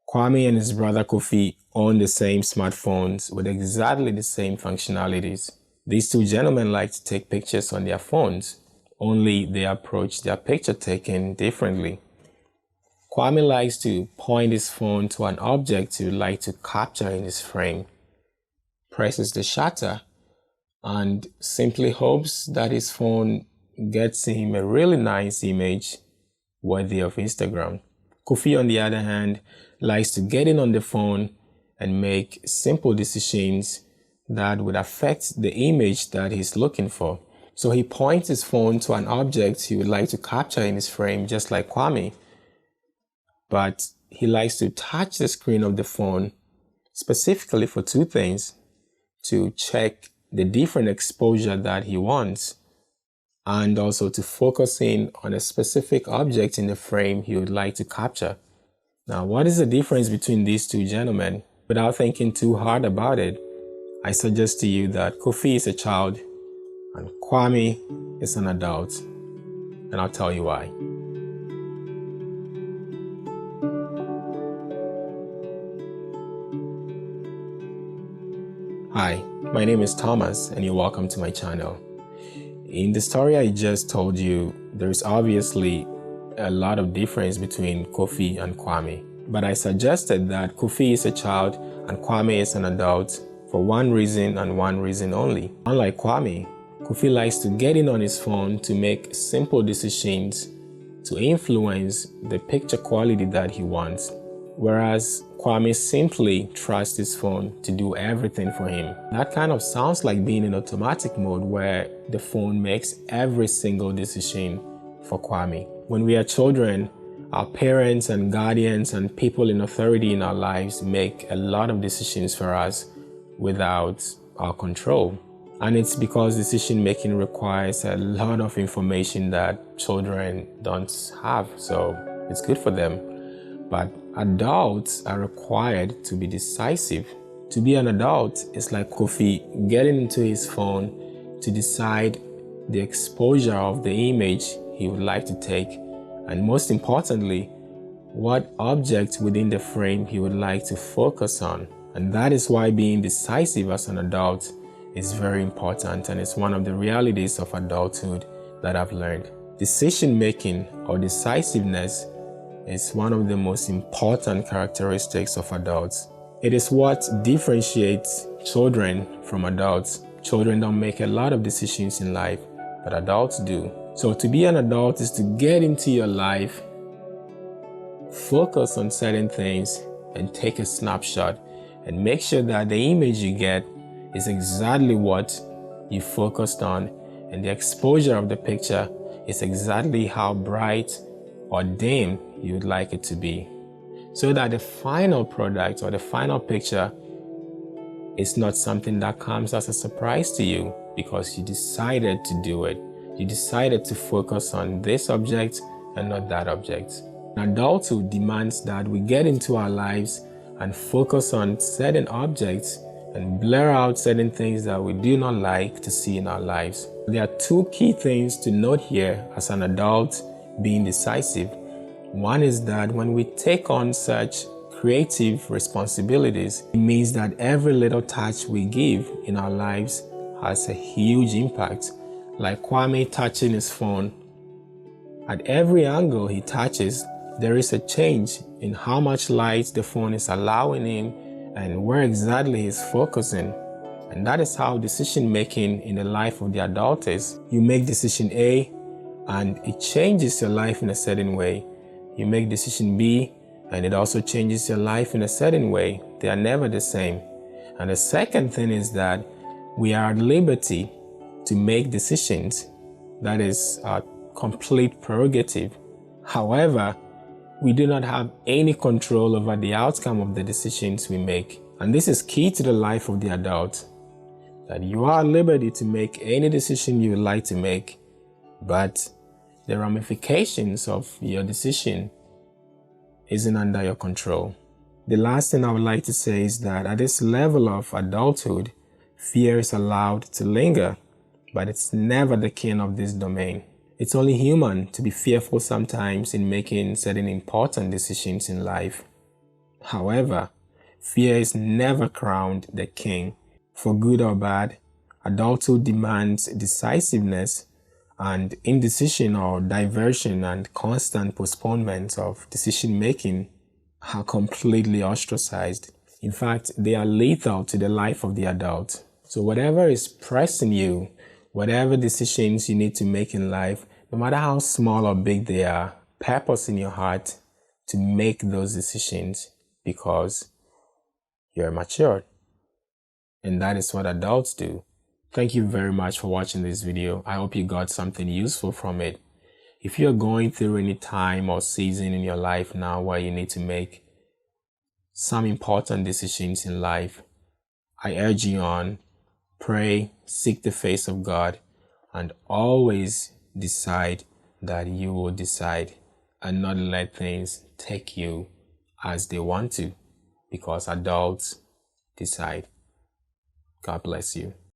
Kwame and his brother Kofi own the same smartphones with exactly the same functionalities. These two gentlemen like to take pictures on their phones, only they approach their picture taking differently. Kwame likes to point his phone to an object he would like to capture in his frame, presses the shutter, and simply hopes that his phone gets him a really nice image worthy of Instagram. Kofi, on the other hand, likes to get in on the phone and make simple decisions that would affect the image that he's looking for. So he points his phone to an object he would like to capture in his frame, just like Kwame. But he likes to touch the screen of the phone specifically for two things: to check the different exposure that he wants, and also to focus in on a specific object in the frame he would like to capture. Now, what is the difference between these two gentlemen? Without thinking too hard about it, I suggest to you that Kofi is a child and Kwame is an adult, and I'll tell you why. Hi, my name is Thomas and you're welcome to my channel. In the story I just told you, there's obviously a lot of difference between Kofi and Kwame, but I suggested that Kofi is a child and Kwame is an adult for one reason and one reason only. Unlike Kwame, Kofi likes to get in on his phone to make simple decisions to influence the picture quality that he wants, whereas Kwame simply trusts his phone to do everything for him. That kind of sounds like being in automatic mode where the phone makes every single decision for Kwame. When we are children, our parents and guardians and people in authority in our lives make a lot of decisions for us without our control. And it's because decision making requires a lot of information that children don't have, so it's good for them. But adults are required to be decisive. To be an adult is like Kofi getting into his phone to decide the exposure of the image he would like to take, and most importantly, what object within the frame he would like to focus on. And that is why being decisive as an adult is very important, and it's one of the realities of adulthood that I've learned. Decision making or decisiveness is one of the most important characteristics of adults. It is what differentiates children from adults. Children don't make a lot of decisions in life, but adults do. So to be an adult is to get into your life, focus on certain things, and take a snapshot and make sure that the image you get is exactly what you focused on, and the exposure of the picture is exactly how bright or dim you would like it to be, so that the final product or the final picture is not something that comes as a surprise to you because you decided to do it. You decided to focus on this object and not that object. Adulthood demands that we get into our lives and focus on certain objects and blur out certain things that we do not like to see in our lives. There are two key things to note here as an adult being decisive. One is that when we take on such creative responsibilities, it means that every little touch we give in our lives has a huge impact. Like Kwame touching his phone, at every angle he touches, there is a change in how much light the phone is allowing him and where exactly he's focusing. And that is how decision making in the life of the adult is. You make decision A and it changes your life in a certain way. You make decision B and it also changes your life in a certain way. They are never the same. And the second thing is that we are at liberty to make decisions. That is our complete prerogative. However, we do not have any control over the outcome of the decisions we make. And this is key to the life of the adult, that you are at liberty to make any decision you would like to make, but the ramifications of your decision isn't under your control. The last thing I would like to say is that at this level of adulthood, fear is allowed to linger, but it's never the king of this domain. It's only human to be fearful sometimes in making certain important decisions in life. However, fear is never crowned the king. For good or bad, adulthood demands decisiveness, and indecision or diversion and constant postponement of decision making are completely ostracized. In fact, they are lethal to the life of the adult. So whatever is pressing you, whatever decisions you need to make in life, no matter how small or big they are, purpose in your heart to make those decisions because you're mature. And that is what adults do. Thank you very much for watching this video. I hope you got something useful from it. If you're going through any time or season in your life now where you need to make some important decisions in life, I urge you on, pray, seek the face of God, and always decide that you will decide and not let things take you as they want to, because adults decide. God bless you.